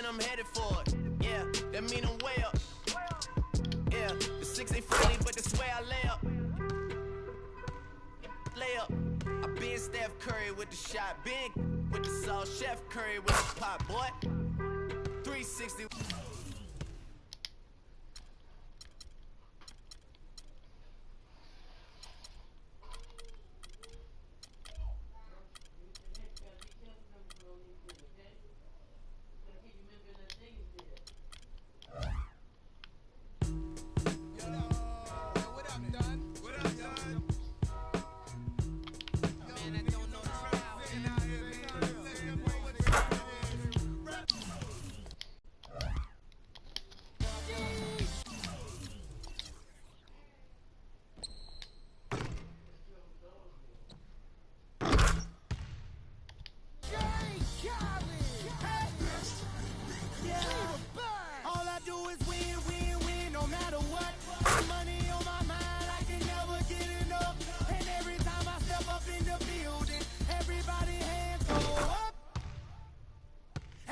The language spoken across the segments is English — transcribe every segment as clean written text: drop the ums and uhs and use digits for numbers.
then I'm headed for it. Yeah, that mean I'm way up. Yeah, the 6 ain't friendly, but that's where I lay up. Lay up. I been Steph Curry with the shot, been with the sauce, Chef Curry with the pop, boy. 360.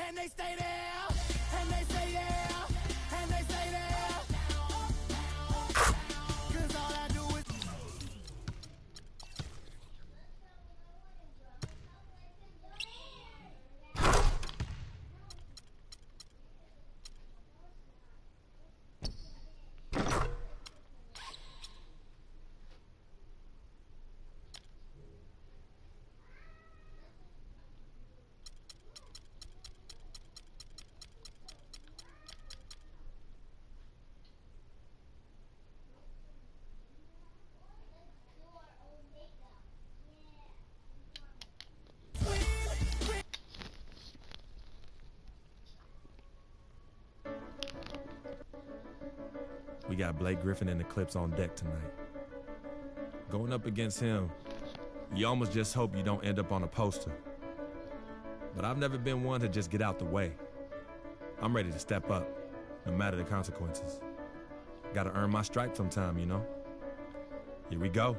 And they stay there, and they say yeah, and they say there. 'Cause all I do is We got Blake Griffin and the Clips on deck tonight. Going up against him, you almost just hope you don't end up on a poster. But I've never been one to just get out the way. I'm ready to step up, no matter the consequences. Gotta earn my stripes sometime, you know? Here we go.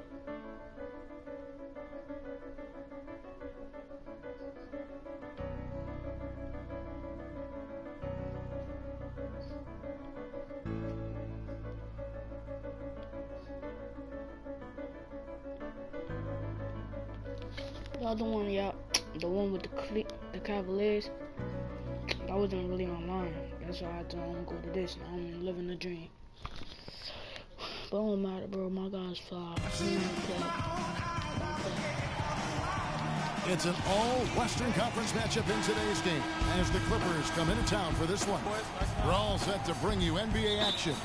The other one, yeah, the one with the Cavaliers, that wasn't really online. That's why I had to go to this. I'm living the dream. But it don't matter, bro. My guys fly. It's an all-Western Conference matchup in today's game as the Clippers come into town for this one. We're all set to bring you NBA action.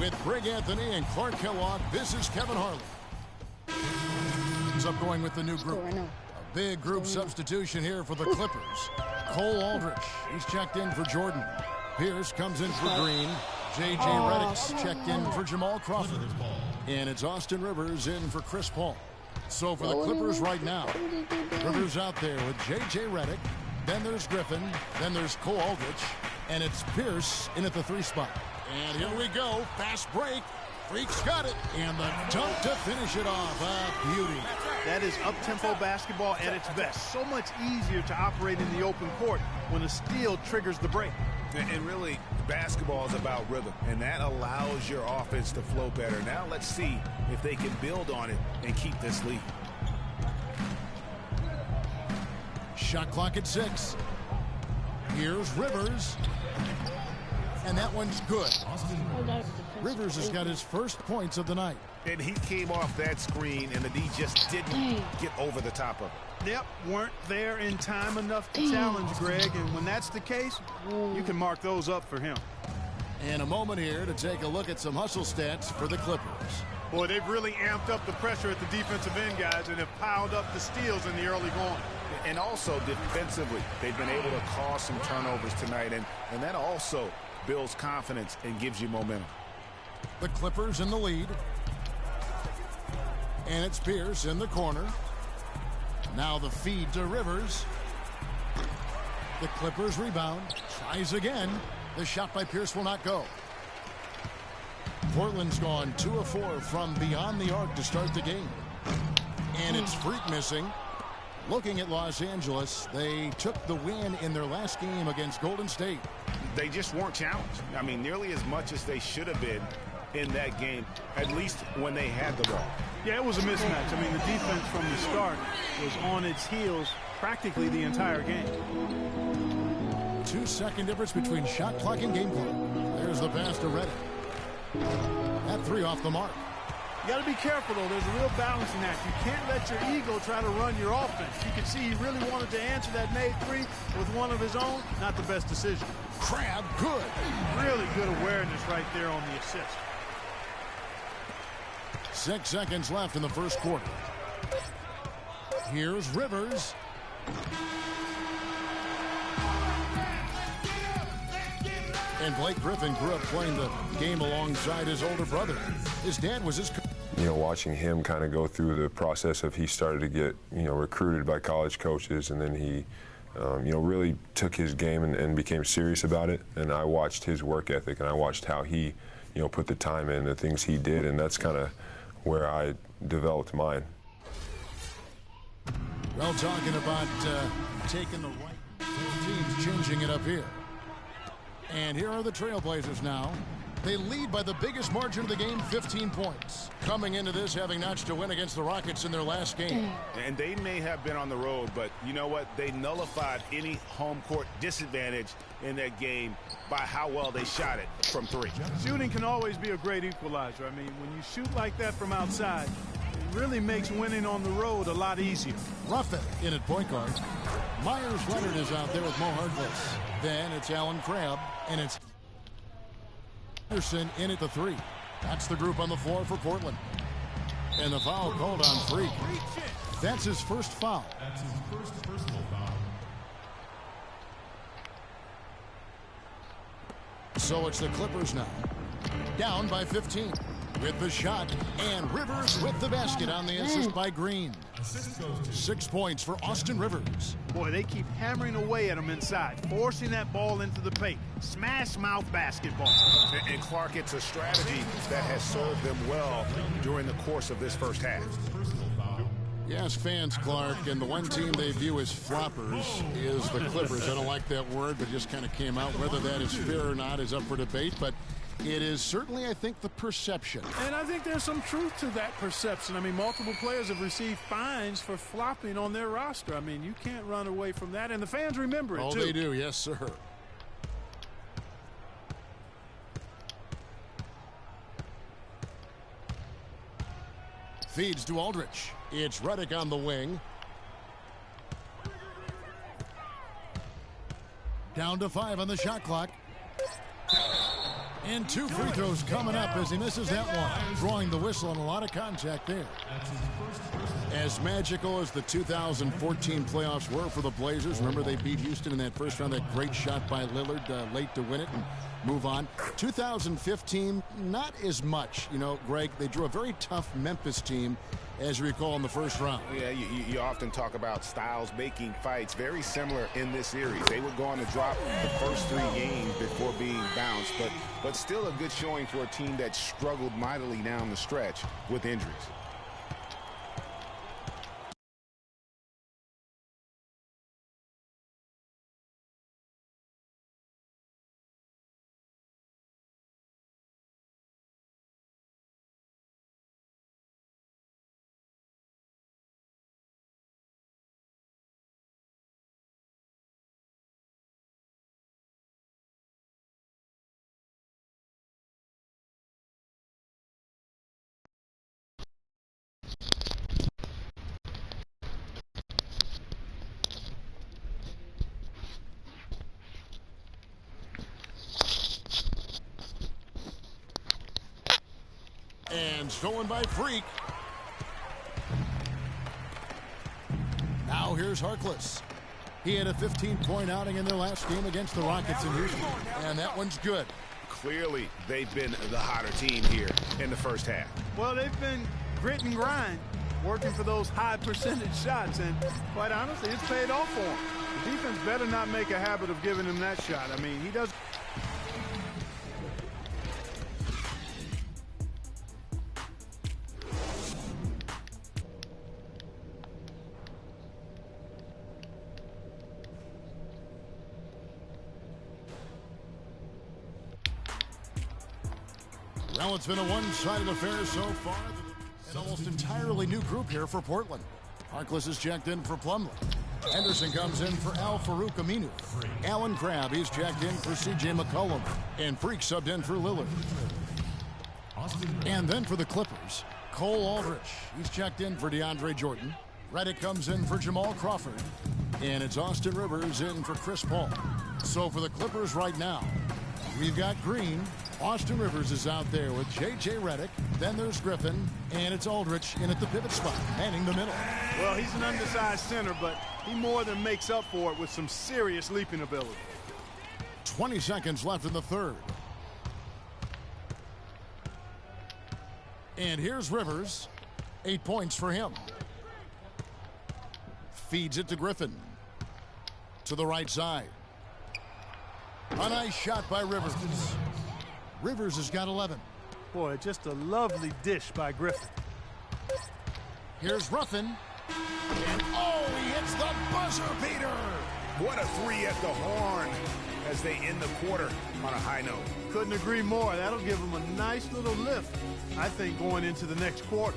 With Greg Anthony and Clark Kellogg, this is Kevin Harlan. Up going with the new group. A big group substitution here for the Clippers. Cole Aldrich, he's checked in for Jordan. Pierce comes in for Green. J.J. Redick's checked in for Jamal Crawford. And it's Austin Rivers in for Chris Paul. So for the Clippers right now, Rivers out there with J.J. Redick. Then there's Griffin. Then there's Cole Aldrich. And it's Pierce in at the 3 spot. And here we go. Fast break. Freak's got it, and the dunk to finish it off. A beauty. That is up-tempo basketball at its best. So much easier to operate in the open court when a steal triggers the break. And really, basketball is about rhythm, and that allows your offense to flow better. Now let's see if they can build on it and keep this lead. Shot clock at 6. Here's Rivers. And that one's good. Rivers has got his first points of the night. And he came off that screen, and the D just didn't get over the top of it. Yep, weren't there in time enough to challenge Greg, and when that's the case, you can mark those up for him. And a moment here to take a look at some hustle stats for the Clippers. Boy, they've really amped up the pressure at the defensive end, guys, and have piled up the steals in the early going. And also defensively, they've been able to cause some turnovers tonight, and that also builds confidence and gives you momentum. The Clippers in the lead. And it's Pierce in the corner. Now the feed to Rivers. The Clippers rebound. Tries again. The shot by Pierce will not go. Portland's gone 2 of 4 from beyond the arc to start the game. And it's Freak missing. Looking at Los Angeles, they took the win in their last game against Golden State. They just weren't challenged. I mean, nearly as much as they should have been in that game, at least when they had the ball. Yeah, it was a mismatch. I mean, the defense from the start was on its heels practically the entire game. 2-second difference between shot clock and game clock. There's the pass to Redick. That three off the mark. You got to be careful, though. There's a real balance in that. You can't let your ego try to run your offense. You can see he really wanted to answer that made three with one of his own. Not the best decision. Crabbe, good. Really good awareness right there on the assist. 6 seconds left in the first quarter. Here's Rivers. And Blake Griffin grew up playing the game alongside his older brother. His dad was his coach. You know, watching him kind of go through the process of he started to get, you know, recruited by college coaches, and then he, you know, really took his game and became serious about it. And I watched his work ethic, and I watched how he, you know, put the time in, the things he did, and that's kind of where I developed mine. Well, talking about taking the right, teams changing it up here. And here are the Trailblazers now. They lead by the biggest margin of the game, 15 points. Coming into this, having notched a win against the Rockets in their last game. And they may have been on the road, but you know what? They nullified any home court disadvantage in that game by how well they shot it from three. Shooting can always be a great equalizer. I mean, when you shoot like that from outside, it really makes winning on the road a lot easier. Ruffin in at point guard. Myers Leonard is out there with Mo Harkless. Then it's Allen Crabbe, and it's Anderson in at the three. That's the group on the floor for Portland. And the foul called on Freak. That's his first foul. That's his first personal foul. So it's the Clippers now. Down by 15. With the shot, and Rivers with the basket on the assist by Green. 6 points for Austin Rivers. Boy, they keep hammering away at him inside, forcing that ball into the paint. Smash mouth basketball. And Clark, it's a strategy that has served them well during the course of this first half. Yes, fans, Clark, and the one team they view as floppers is the Clippers. I don't like that word, but it just kind of came out. Whether that is fair or not is up for debate, but it is certainly, I think, the perception. And I think there's some truth to that perception. I mean, multiple players have received fines for flopping on their roster. I mean, you can't run away from that, and the fans remember it, too. Oh, they do, yes, sir. Feeds to Aldridge. It's Redick on the wing. Down to 5 on the shot clock. And 2 free throws coming up as he misses that one. Drawing the whistle and a lot of contact there. As magical as the 2014 playoffs were for the Blazers, remember they beat Houston in that first round, that great shot by Lillard late to win it and move on. 2015, not as much. You know, Greg, they drew a very tough Memphis team, as you recall, in the first round. Yeah, you often talk about styles making fights. Very similar in this series. They would go on to drop the first 3 games before being bounced, but still a good showing for a team that struggled mightily down the stretch with injuries. And stolen by Freak. Now here's Harkless. He had a 15-point outing in their last game against the Rockets in Houston. And that one's good. Clearly, they've been the hotter team here in the first half. Well, they've been grit and grind, working for those high percentage shots, and quite honestly, it's paid off for them. The defense better not make a habit of giving him that shot. I mean, he does. Well, it's been a one-sided affair so far. An almost entirely new group here for Portland. Harkless is checked in for Plumlee. Henderson comes in for Al-Farouq Aminu. Alan Crabb, he's checked in for C.J. McCollum. And Freak subbed in for Lillard. And then for the Clippers, Cole Aldrich. He's checked in for DeAndre Jordan. Redick comes in for Jamal Crawford. And it's Austin Rivers in for Chris Paul. So for the Clippers right now, we've got Green. Austin Rivers is out there with J.J. Redick. Then there's Griffin. And it's Aldrich in at the pivot spot, manning the middle. Well, he's an undersized center, but he more than makes up for it with some serious leaping ability. 20 seconds left in the third. And here's Rivers. 8 points for him. Feeds it to Griffin. To the right side. A nice shot by Rivers. Rivers has got 11. Boy, just a lovely dish by Griffin. Here's Ruffin. And oh, he hits the buzzer beater. What a three at the horn as they end the quarter on a high note. Couldn't agree more. That'll give them a nice little lift, I think, going into the next quarter.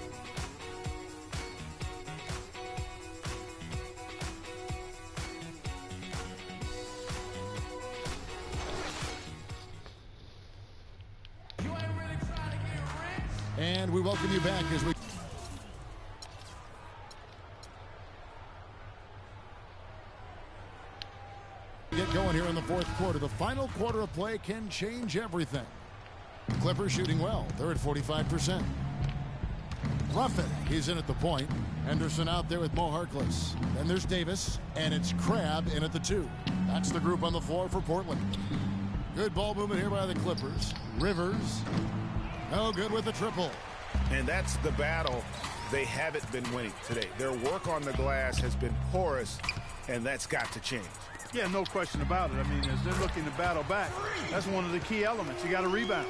And we welcome you back as we get going here in the fourth quarter. The final quarter of play can change everything. Clippers shooting well. They're at 45%. Ruffin, he's in at the point. Henderson out there with Mo Harkless. Then there's Davis, and it's Crabb in at the 2. That's the group on the floor for Portland. Good ball movement here by the Clippers. Rivers. No good with the triple. And that's the battle they haven't been winning today. Their work on the glass has been porous, and that's got to change. Yeah, no question about it. I mean, as they're looking to battle back, that's one of the key elements. You got to rebound.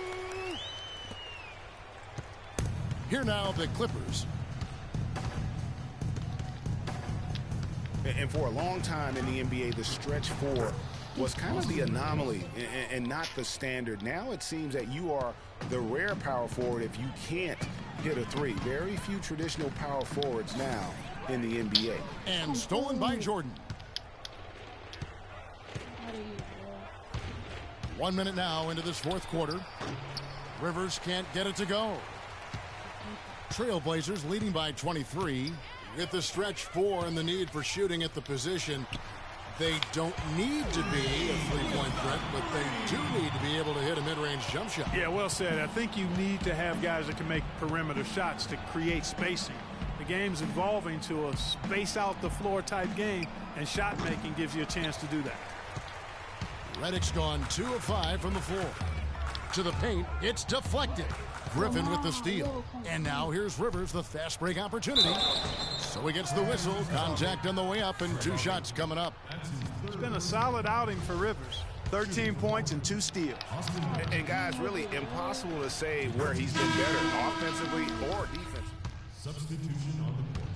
Here now, the Clippers. And for a long time in the NBA, the stretch four was kind of the anomaly and not the standard. Now it seems that you are the rare power forward if you can't hit a three. Very few traditional power forwards now in the NBA. And stolen by Jordan. 1 minute now into this fourth quarter. Rivers can't get it to go. Trailblazers leading by 23. With the stretch four and the need for shooting at the position, they don't need to be a three-point threat, but they do need to be able to hit a mid-range jump shot. Yeah, well said. I think you need to have guys that can make perimeter shots to create spacing. The game's evolving to a space-out-the-floor type game, and shot making gives you a chance to do that. Redick's gone 2 of 5 from the floor. To the paint, it's deflected. Griffin with the steal. And now here's Rivers, the fast break opportunity. So he gets the whistle. Contact on the way up, and 2 shots coming up. It's been a solid outing for Rivers. 13 points and 2 steals. And guys, really impossible to say where he's been better, offensively or defensively. Substitution on the court.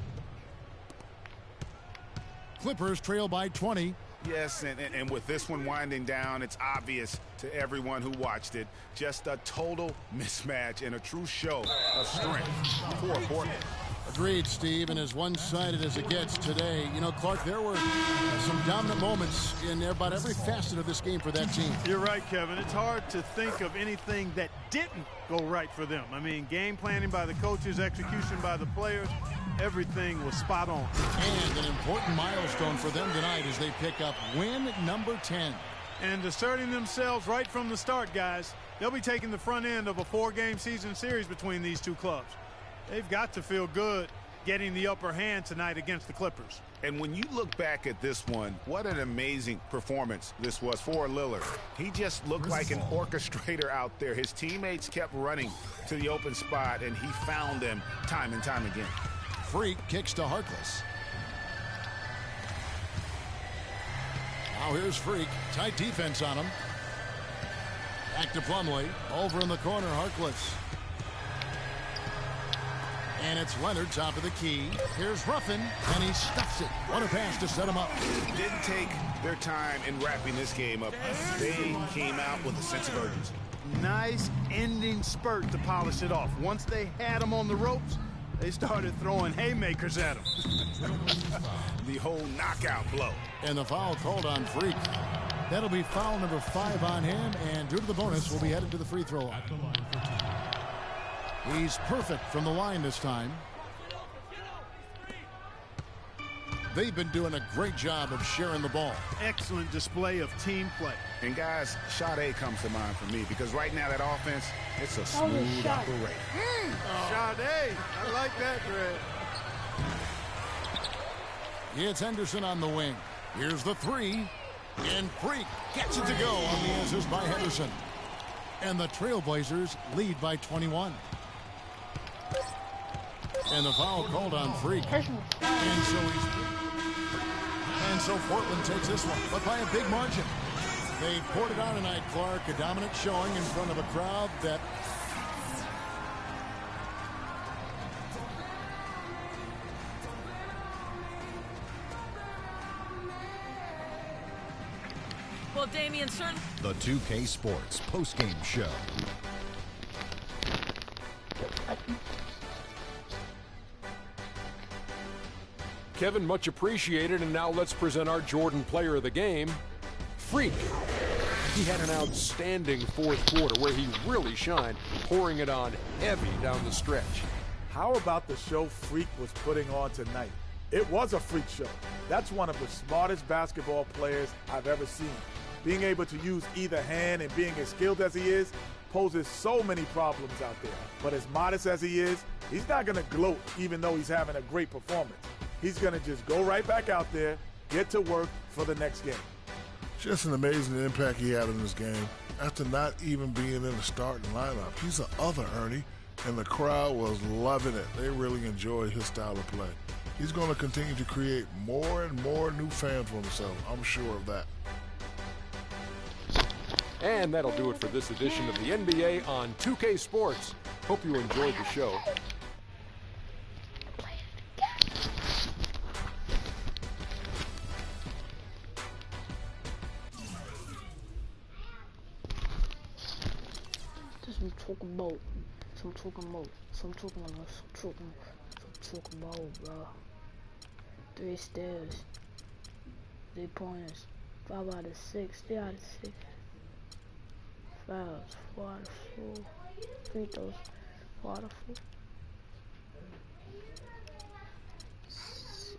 Clippers trail by 20. Yes, and with this one winding down, it's obvious to everyone who watched it. Just a total mismatch and a true show of strength for Portland. Agreed, Steve, and as one-sided as it gets today, you know, Clark, there were some dominant moments in about every facet of this game for that team. You're right, Kevin. It's hard to think of anything that didn't go right for them. I mean, game planning by the coaches, execution by the players, everything was spot on. And an important milestone for them tonight as they pick up win number 10. And asserting themselves right from the start, guys. They'll be taking the front end of a 4-game season series between these two clubs. They've got to feel good getting the upper hand tonight against the Clippers. And when you look back at this one, what an amazing performance this was for Lillard. He just looked like an orchestrator out there. His teammates kept running to the open spot, and he found them time and time again. Freak kicks to Harkless. Now here's Freak. Tight defense on him. Back to Plumlee. Over in the corner, Harkless. And it's Leonard, top of the key. Here's Ruffin, and he stuffs it. What a pass to set him up. Didn't take their time in wrapping this game up. They came out with a sense of urgency. Nice ending spurt to polish it off. Once they had him on the ropes, they started throwing haymakers at him. The whole knockout blow. And the foul called on Freak. That'll be foul number 5 on him, and due to the bonus, will be headed to the free throw line. He's perfect from the line this time. They've been doing a great job of sharing the ball. Excellent display of team play. And guys, Sade comes to mind for me because right now that offense, it's a smooth operation. Sade, I like that, Greg. It's Henderson on the wing. Here's the 3. And Freak gets it to go on the assist by Henderson. And the Trailblazers lead by 21. And the foul called on Freak. And so Portland takes this one, but by a big margin. They poured it on tonight, Clark. A dominant showing in front of a crowd that... Well, Damian, certainly... The 2K Sports postgame show. Kevin, much appreciated, and now let's present our Jordan player of the game, Freak. He had an outstanding fourth quarter where he really shined, pouring it on heavy down the stretch. How about the show Freak was putting on tonight? It was a freak show. That's one of the smartest basketball players I've ever seen. Being able to use either hand and being as skilled as he is poses so many problems out there. But as modest as he is, he's not going to gloat even though he's having a great performance. He's going to just go right back out there, get to work for the next game. Just an amazing impact he had in this game. After not even being in the starting lineup, he's the other Ernie, and the crowd was loving it. They really enjoyed his style of play. He's going to continue to create more and more new fans for himself. I'm sure of that. And that'll do it for this edition of the NBA on 2K Sports. Hope you enjoyed the show. I'm talking about, bro. 3 steals, 3 pointers, 5 out of 6, 3 out of 6. Fouls, 4 out of 4. Free throws, 4 out of 4.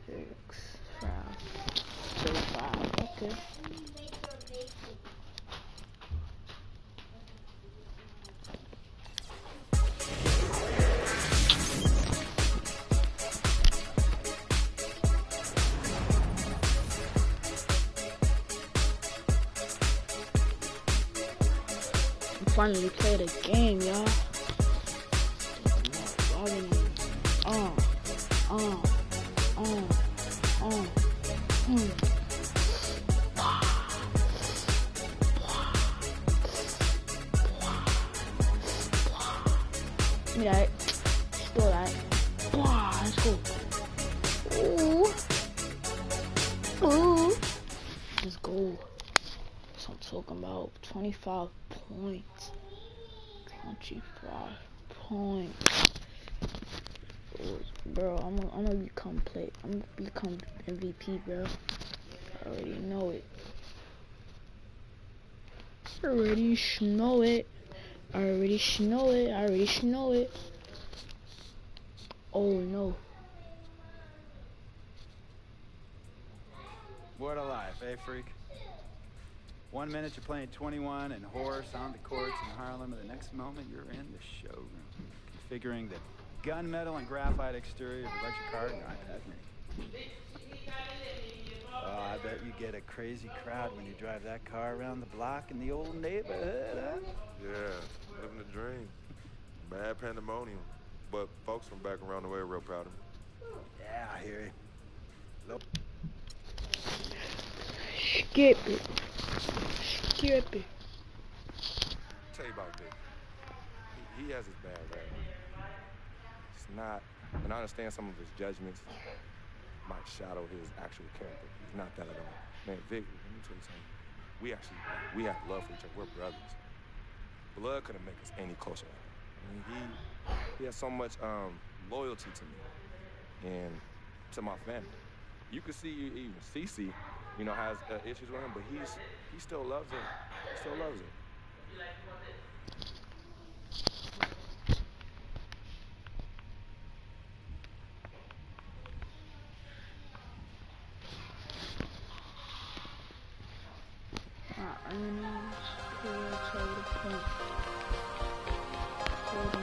6 fouls, 35. Okay. Finally played a game, y'all. Give me that. Steal that. Let's go. Ooh. Let's go. That's what I'm talking about. 25 points. 25 points. Bro, I'm gonna become MVP, bro. I already know it. I already know it. Oh no. What a life, eh, Freak? 1 minute you're playing 21 and Horse on the courts in Harlem, and the next moment you're in the showroom, configuring the gunmetal and graphite exterior of your electric car in your iPad mini. Oh, I bet you get a crazy crowd when you drive that car around the block in the old neighborhood, huh? Yeah, living the dream. Bad pandemonium, but folks from back around the way are real proud of me. Yeah, I hear you. Look. Skip it. Tell you about Dick. He has his bad rap. It's not, and I understand some of his judgments might shadow his actual character. He's not that at all. Man, Vic, let me tell you something. We have love for each other. We're brothers. Blood couldn't make us any closer. I mean, he has so much loyalty to me and to my family. You can see even Cece, you know, has issues with him, but he still loves her. He still loves her. My earnings per total point. Total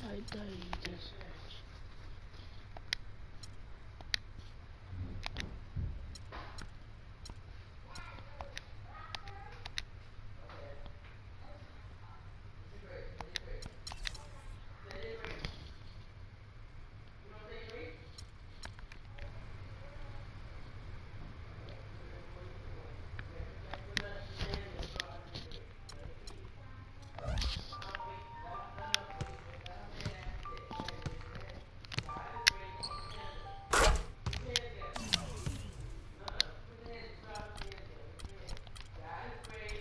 I died this match.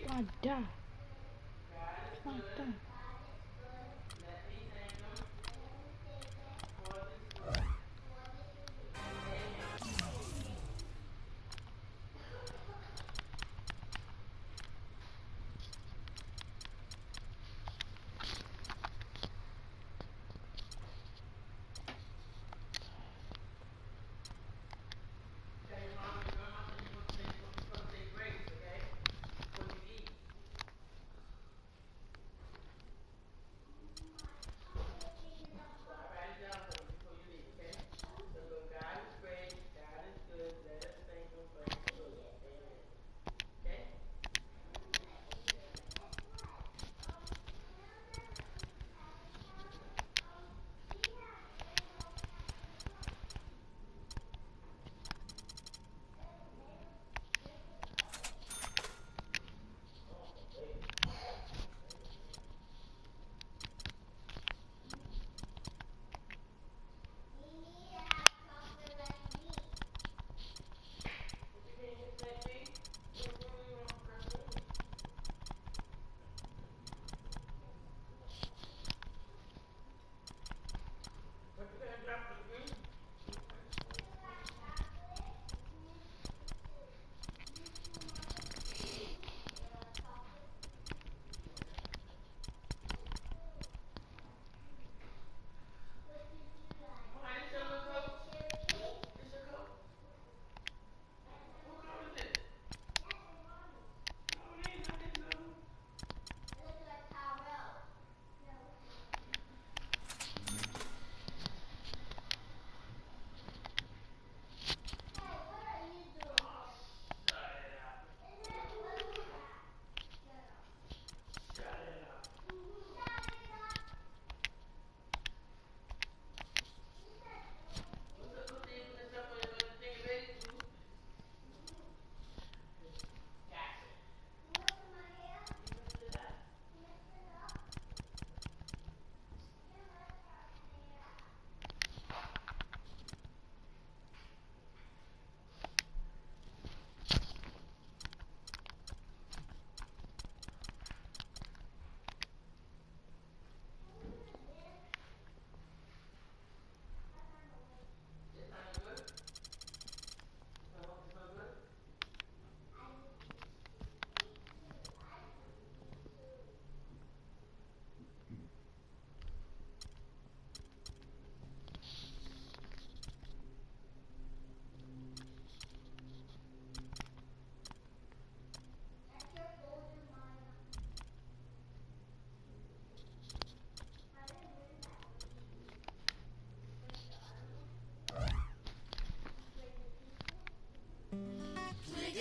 I die. I die.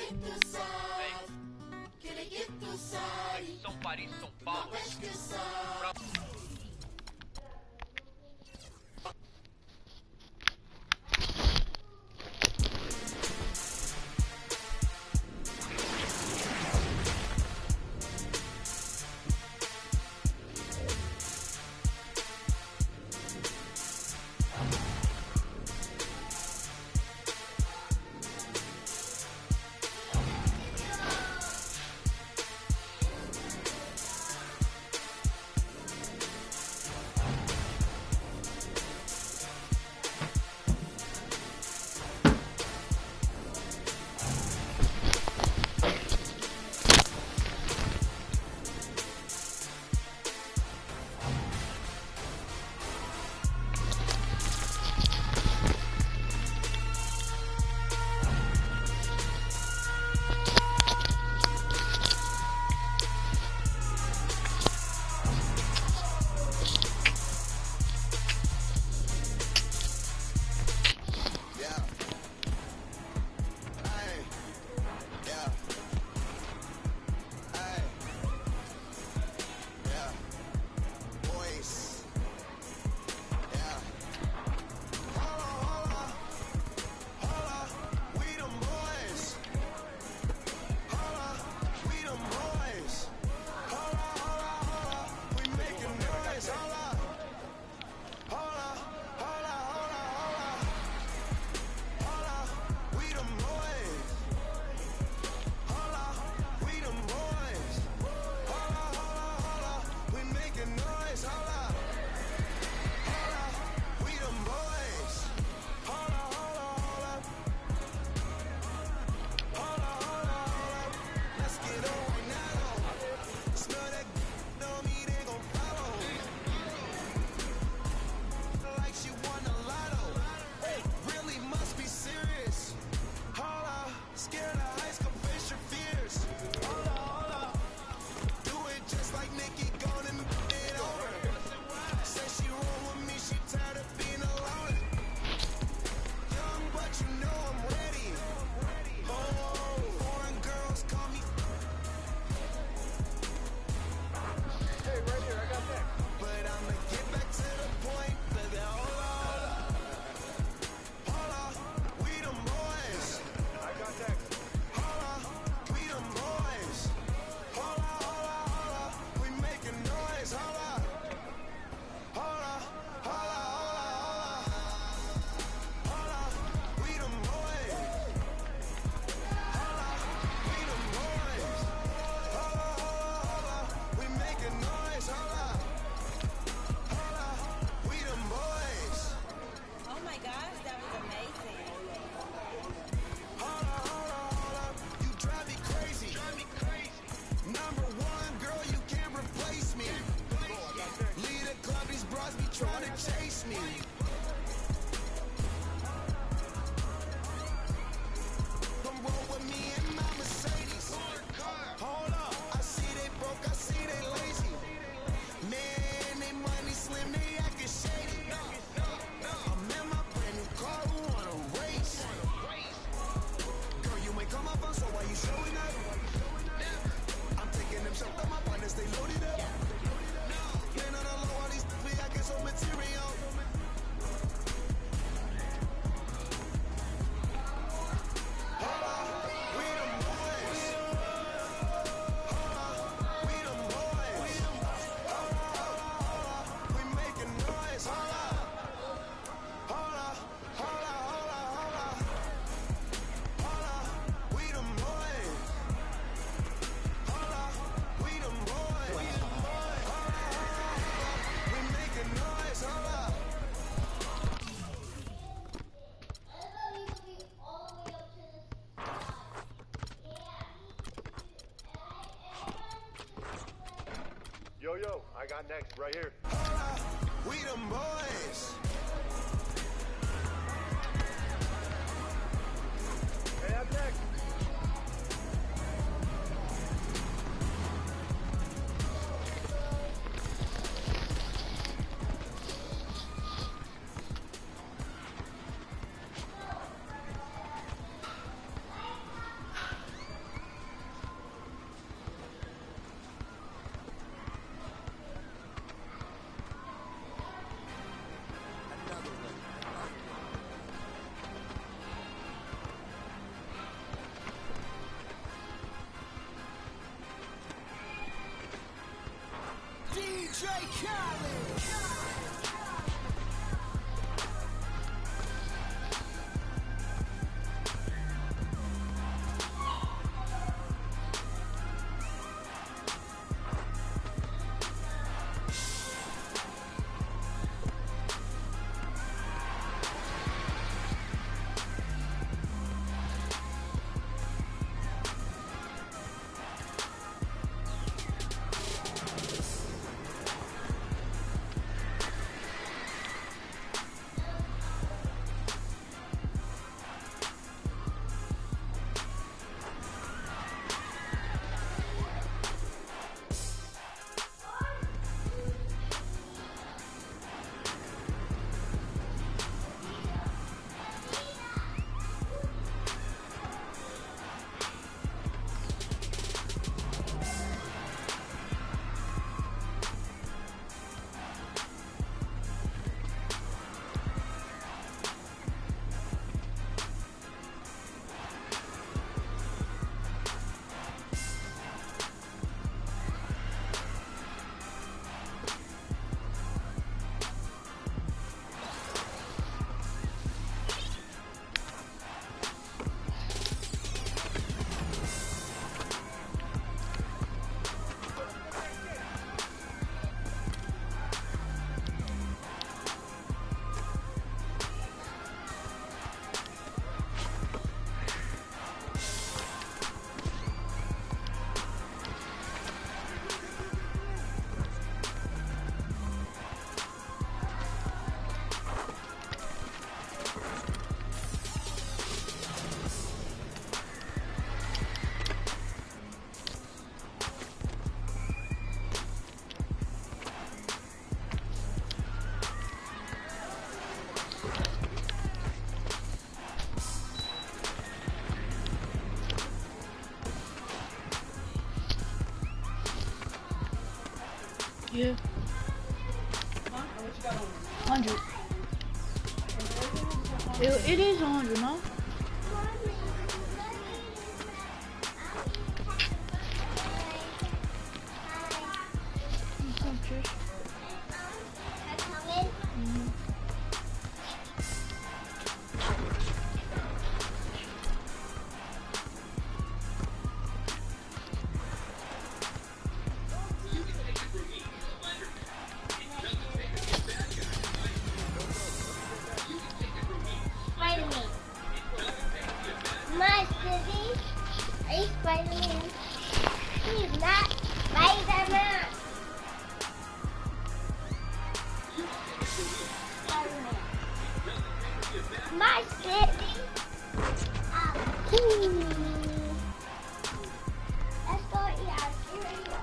get do sai? Que ele get do sai? São Paris, São Paulo. Yo, I got next, right here. We them boys. Hey, I'm next. Yeah. 100. It is 100, no? My city, he's Spider-Man. He's not Spider-Man. Spider-Man. My city. Let's go eat our cereal.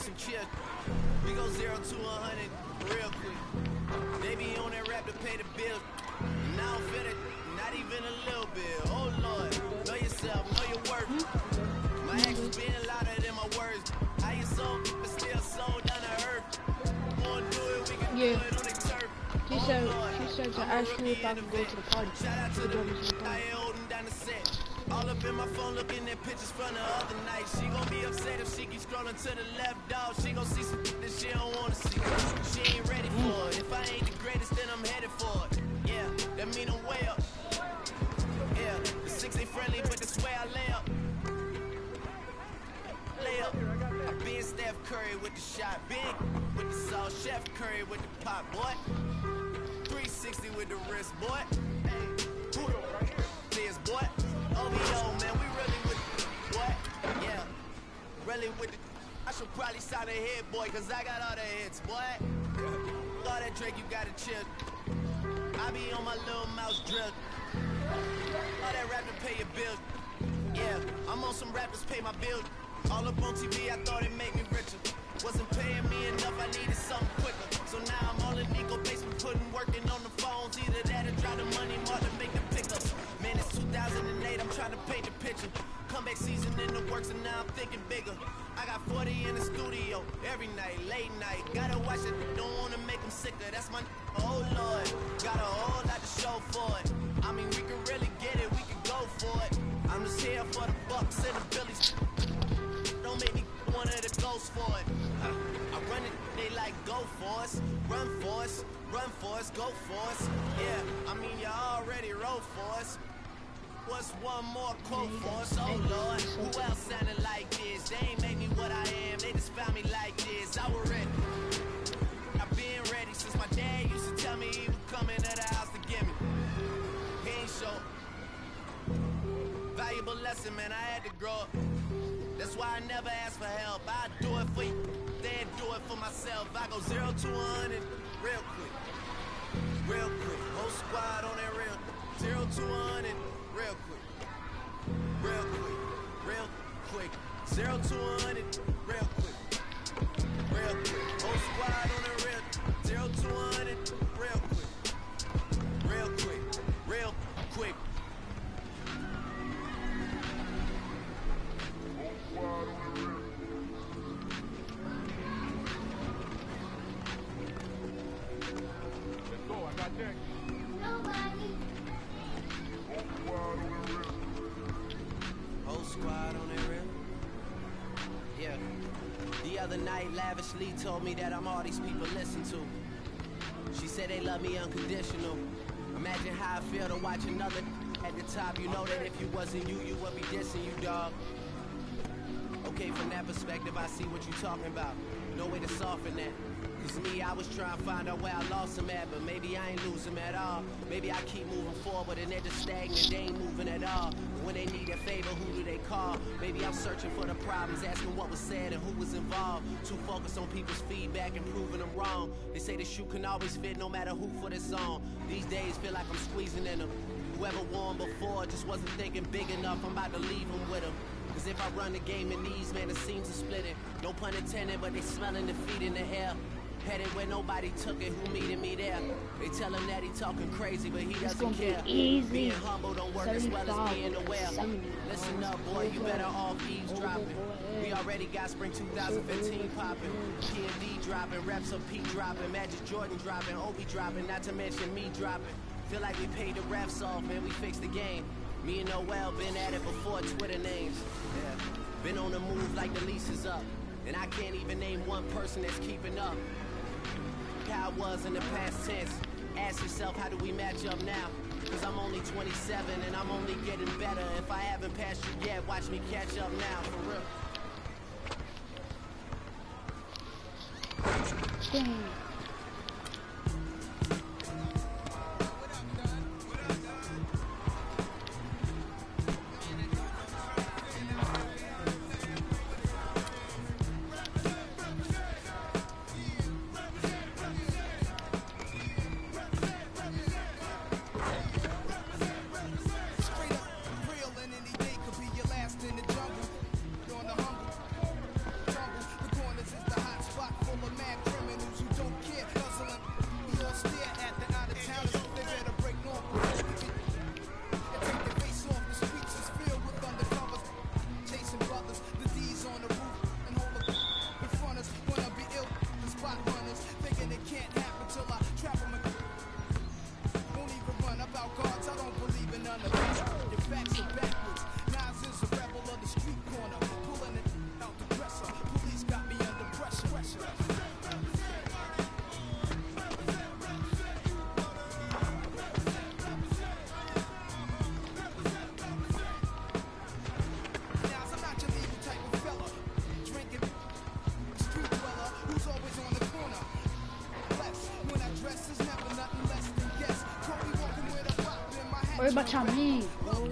Some chill. We go 0 to 100 real quick. They be on that rap to pay the bill. And I don't feel it, not even a little bit. Oh Lord, know yourself, know your worth. My actions being louder than my words. How you sold, but still sold down to earth. Wanna do it, we can do it on the turf. She said to ask me if I could go to the party. Shout out to the I ain't holding down the set. All up in my phone looking at pictures from the other night. She gon' be upset if she keeps scrolling to the left, dog. She gon' see some that she don't wanna see. She ain't ready for it. If I ain't the greatest, then I'm headed for it. Yeah, that mean I'm way up. Yeah, the 6 ain't friendly, but that's where I lay up. Lay up. I been Steph Curry with the shot. Big with the sauce. Chef Curry with the pop, boy. 360 with the wrist, boy. Hey, this boy. OVO, man, we really with the, what? Yeah, really with the, I should probably sign a hit, boy, cause I got all the hits, boy. All that Drake, you gotta chill. I be on my little mouse drill. All that rap to pay your bills. Yeah, I'm on some rappers pay my bills. All up on TV, I thought it made me richer. Wasn't paying me enough, I needed something quicker. So now I'm all in Nico basement, working on the phones. Either that or drop the money more to make the pickups. Man, it's 2008, I'm trying to paint the picture. Comeback season in the works and now I'm thinking bigger. I got 40 in the studio, every night, late night. Gotta watch it, don't wanna make them sicker. That's my, oh Lord. Got a whole lot to show for it. I mean, we can really get it, we can go for it. I'm just here for the Bucks and the Billies. Don't make me one of the ghosts for it. I run it, they like go for us, run for us, go for us. Yeah, I mean you already wrote for us. What's one more quote for us? Oh Lord, who else sounded like this? They ain't made me what I am, they just found me like this. I was ready. I've been ready since my dad used to tell me he would come into the house to get me. He ain't show. Valuable lesson, man, I had to grow up. That's why I never ask for help. I do it for you, then do it for myself. I go 0 to 100 real quick. Real quick. Whole squad on that real. 0 to 100 real quick. Real quick. Real quick. 0 0 to 100, real quick. Real quick. Whole squad on the real. 0 to 100, real quick. Real quick. Real quick. Let's go. I got next. Whole squad on that real. Yeah. The other night, Lavishly told me that I'm all these people listen to. She said they love me unconditional. Imagine how I feel to watch another at the top. You know that if you wasn't you, you would be dissing you, dog. Okay, from that perspective, I see what you're talking about. No way to soften that. Cause me, I was trying to find out where I lost him at, but maybe I ain't lose him at all. Maybe I keep moving forward and they're just stagnant, they ain't moving at all. When they need a favor, who do they call? Maybe I'm searching for the problems, asking what was said and who was involved. Too focused on people's feedback and proving them wrong. They say the shoe can always fit no matter who for this song. These days feel like I'm squeezing in them. Whoever won before just wasn't thinking big enough, I'm about to leave them with them. Cause if I run the game in these, man, the seams are splitting. No pun intended, but they smelling defeat in the air. Headed where nobody took it, who meeted me there? They tell him that he talking crazy, but he doesn't care. Being humble don't work as well as being aware. Listen up, boy, you better off eavesdropping. We already got spring 2015 popping. P&D dropping, reps of P dropping, Magic Jordan dropping, Obi dropping, not to mention me dropping. Feel like we paid the refs off, man, we fixed the game. Me and Noel been at it before Twitter names. Yeah. Been on the move like the lease is up. And I can't even name one person that's keeping up. How I was in the past tense. Ask yourself, how do we match up now? Cause I'm only 27 and I'm only getting better. If I haven't passed you yet, watch me catch up now, for real. Dang. Worry about your man, bro.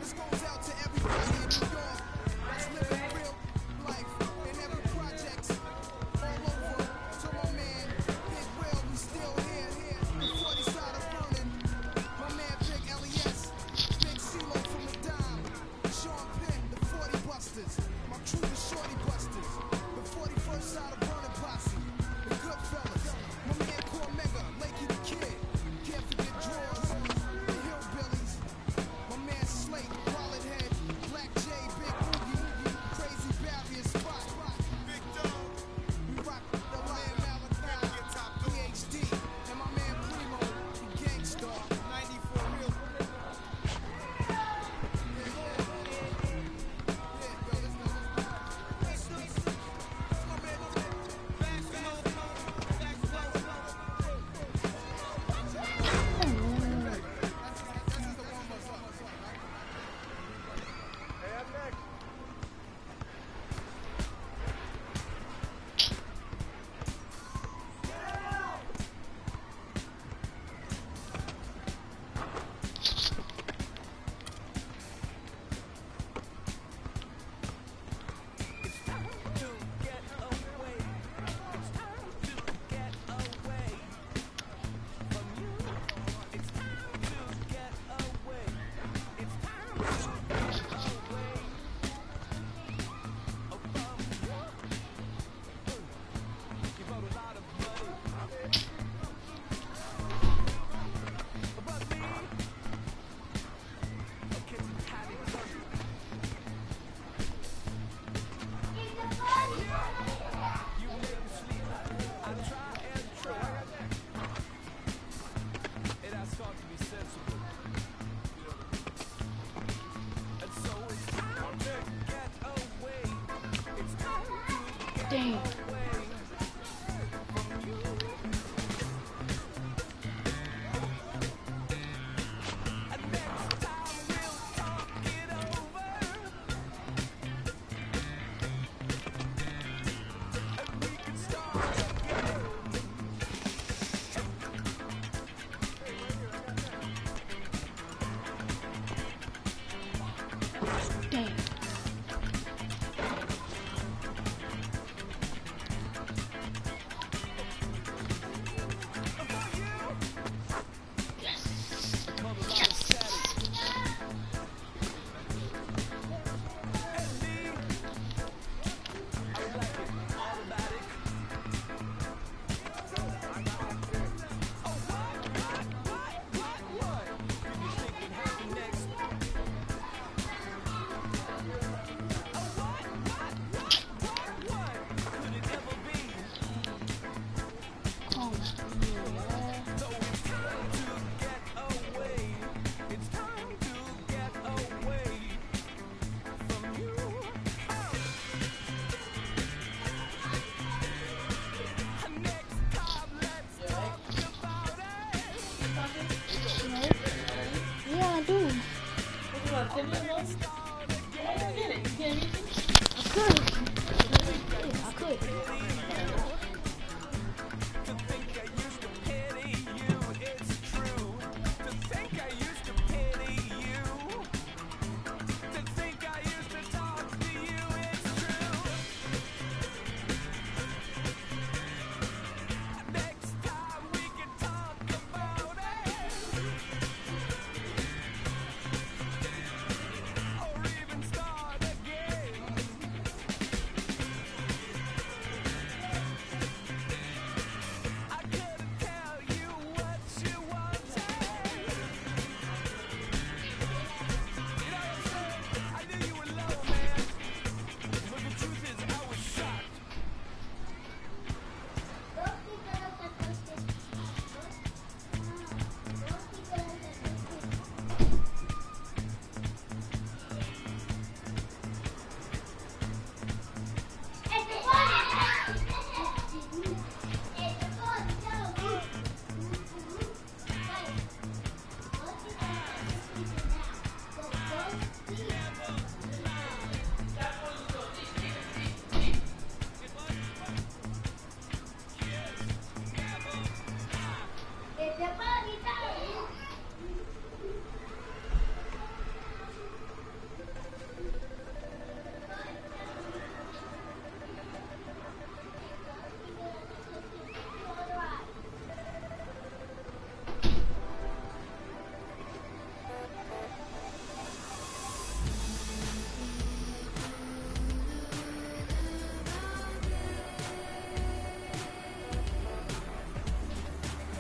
This goes out to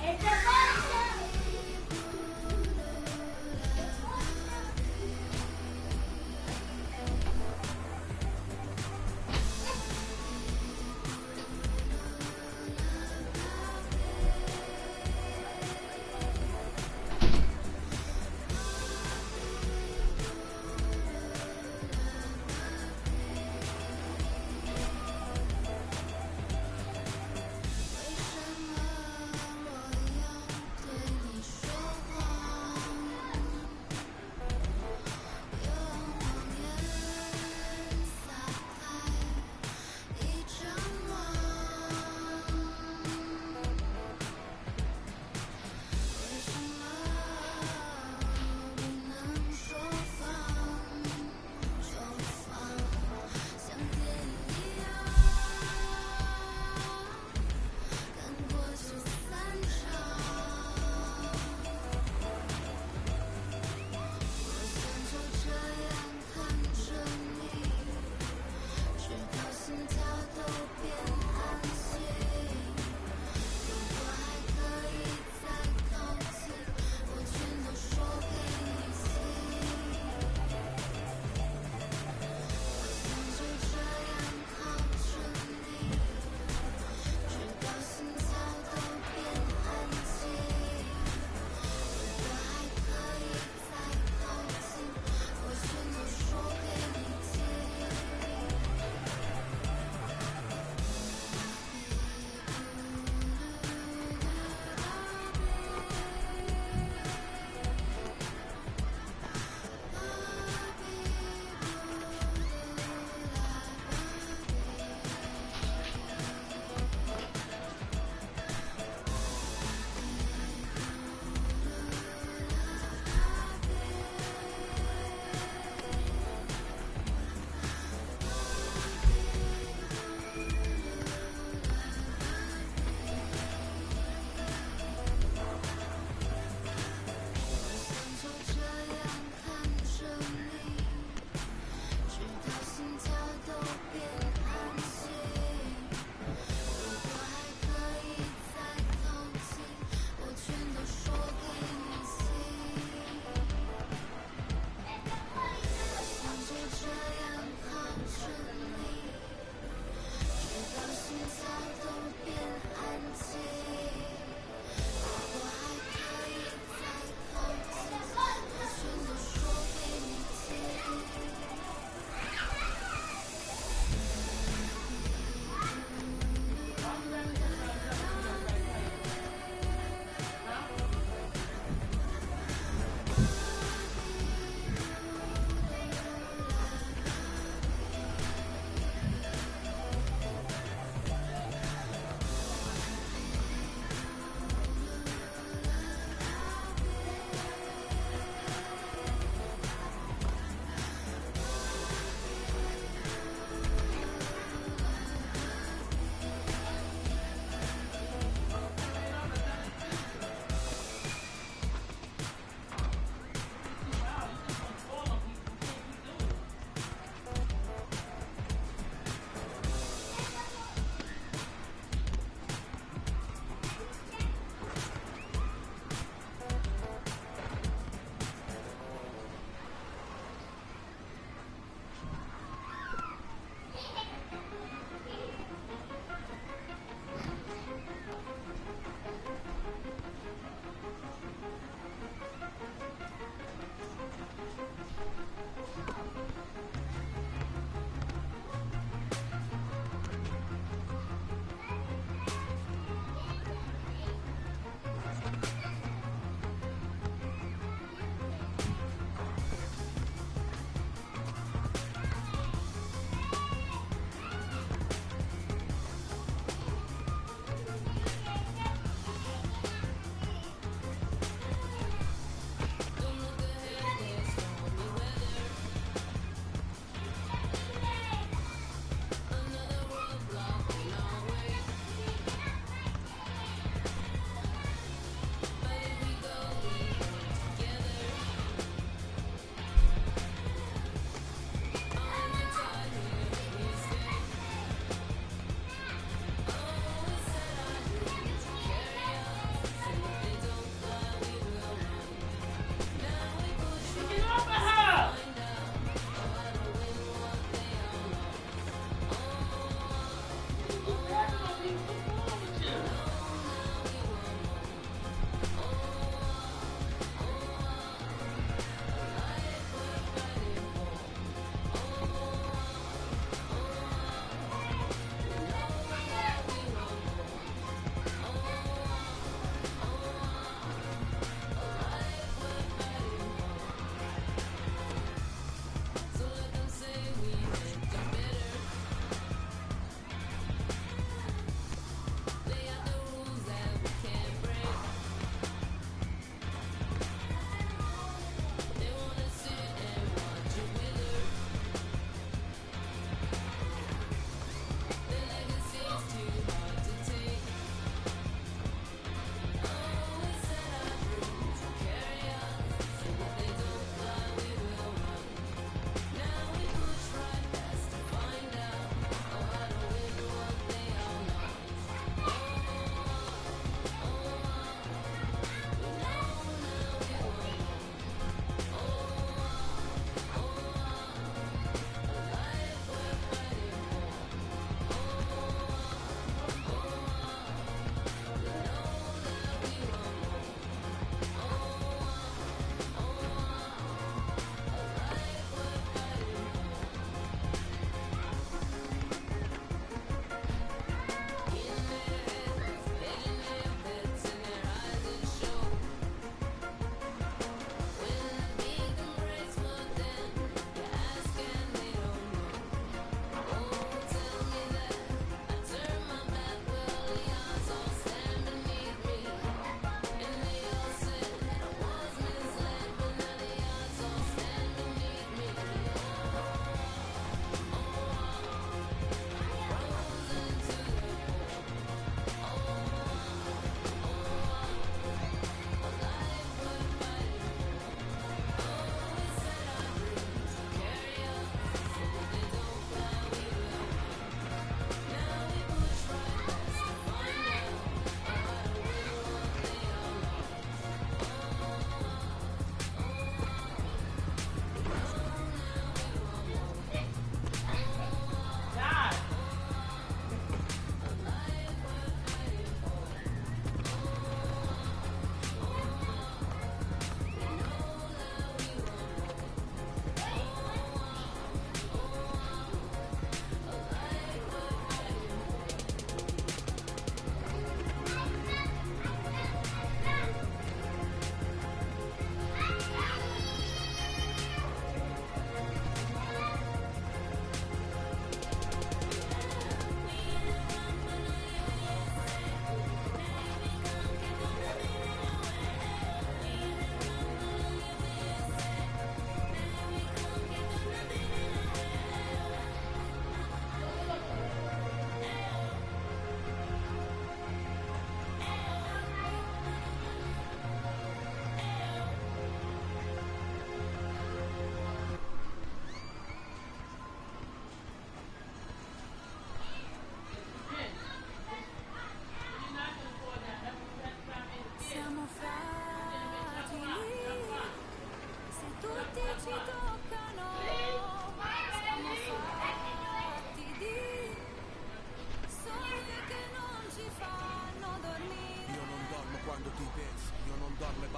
It's a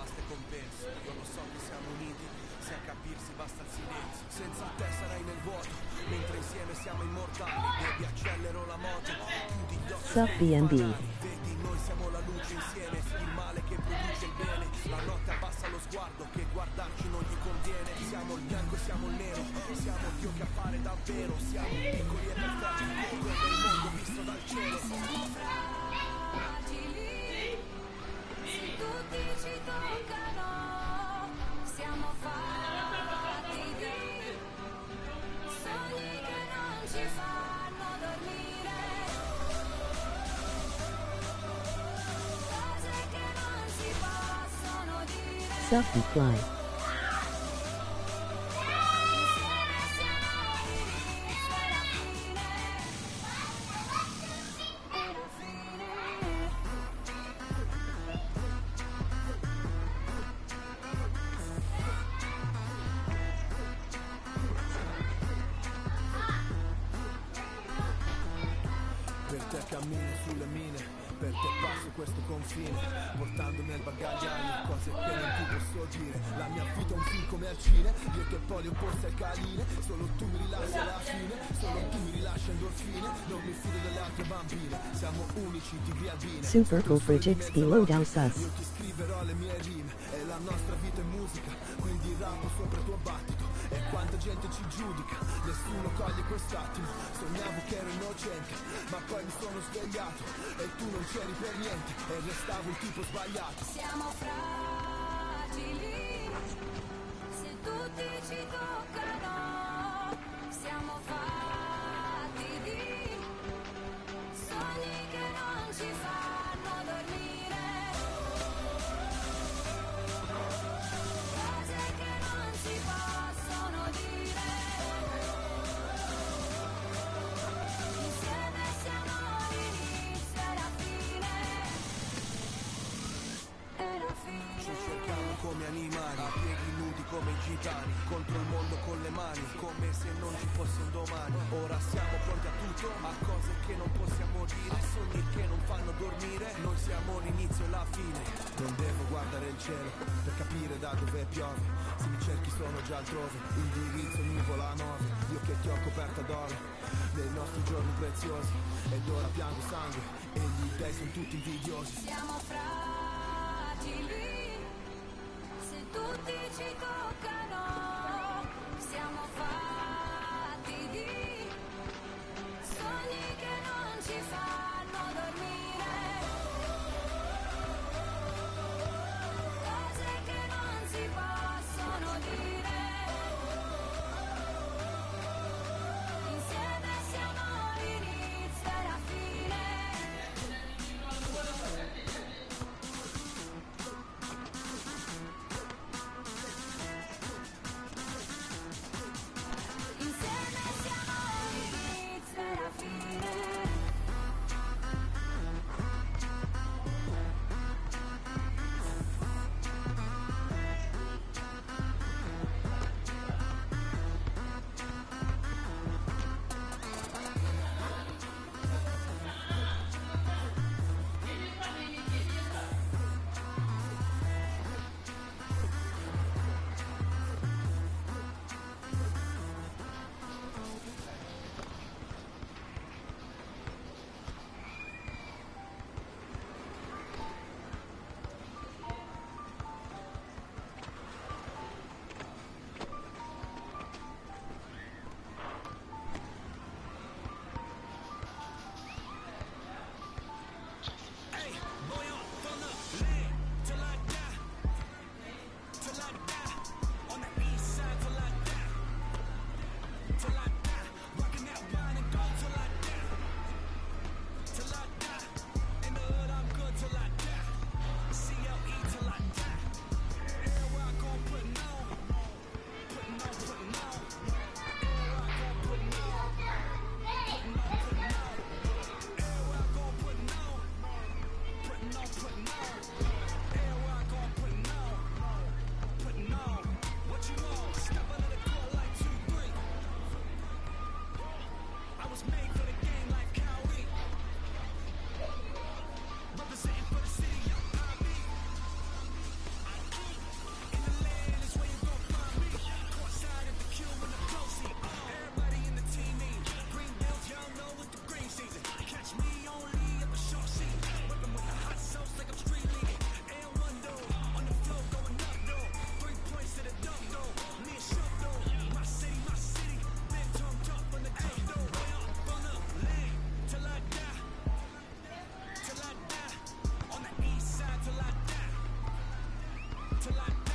basta e compenso. Io lo so che siamo uniti, se a capirsi basta il silenzio. Senza te sarai nel vuoto, mentre insieme siamo immortali. Baby, accelero la moto, chiudi gli occhi. Sup BNB. Vedi, noi siamo la luce insieme, il male che produce il bene. La notte abbassa lo sguardo, che guardarci non gli conviene. Siamo il bianco e siamo il nero, siamo Dio che appare davvero. Siamo piccoli e perfetti, come il mondo visto dal cielo. Siamo fragili, se tutti ci toccano, siamo fatti di sogni che non ci fanno dormire, cose che non si possono dire. Self-reply. Per te cammino sulle mine, per te passo questo confine, portandomi al bagagliaio cose che non ti posso dire. La mia vita è un film come al cine, io e te poli opposti al caline. Solo tu mi rilassi alla fine, solo tu mi rilasci endorfine. Non mi fido delle altre bambine, siamo unici, tigri albine. Super Coverage XP Loadout Sus. Io ti scriverò le mie rime, e la nostra vita è musica, quindi rappo sopra il tuo battito. E quanta gente ci giudica, nessuno coglie quest'attimo. Sognavo che ero innocente, ma poi mi sono svegliato e tu non c'eri per niente e restavo il tipo sbagliato. Siamo fragili, se tutti ci toccano, siamo fatti di sogni che non ci fanno dormire, cose che non si possono dire. Insieme siamo l'inizio e la fine. Ci cerchiamo come animali, a piedi nudi come i gitani, contro il mondo con le mani, come se non ci fosse un domani. Ora siamo pronti a tutto, a cose che non possiamo dire, a sogni che non fanno dormire. Noi siamo l'inizio e la fine. Non devo guardare il cielo per capire da dove piove, se mi cerchi sono già altrove, indirizzo nuvola 9. Io che ti ho coperta d'oro nei nostri giorni preziosi, ed ora piango sangue e gli dei sono tutti invidiosi. Siamo fragili, se tutti ci toccano, siamo fatti di sogni che non ci fanno dormire, cose che non si possono dire. Insieme siamo l'inizio e la fine. till I